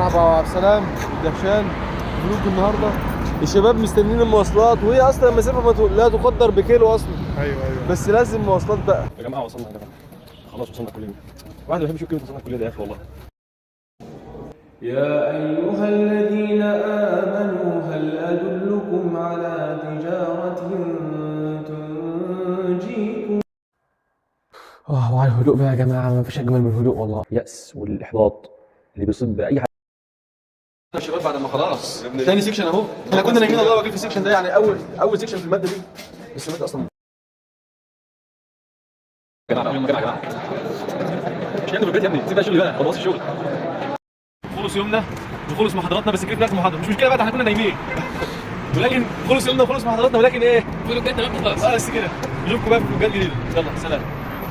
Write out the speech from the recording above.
مرحبا عبد السلام الدهشان. فلوق النهارده الشباب مستنيين المواصلات، وهي اصلا المسافه لا تقدر بكيلو اصلا. ايوه بس لازم مواصلات بقى. يا جماعه وصلنا يا جماعه، خلاص وصلنا الكليه. واحد ما بيحبش يشوف وصلنا الكليه ده يا اخي والله. يا أيها الذين آمنوا هل أدلكم على تجارة تنجيكم. وعلى الهدوء بقى يا جماعه، ما فيش اجمل من الهدوء والله. اليأس والاحباط اللي بيصيب باي حد. يا شباب بعد ما خلاص تاني سيكشن اهو، احنا كنا نايمين الله وكيل في السيكشن ده، يعني اول سيكشن في الماده دي، بس الماده اصلا يا جماعه مش في البيت يا ابني، سيب بقى شغلي بقى، خلص الشغل. خلص يومنا وخلص محاضراتنا، بس كده في المحاضره مش مشكله بقى، احنا كنا نايمين ولكن خلص يومنا وخلص محاضراتنا، ولكن ايه؟ كله كده تمام خلاص. بس كده نشوفكم بقى في فيديوهات جديده، يلا سلام.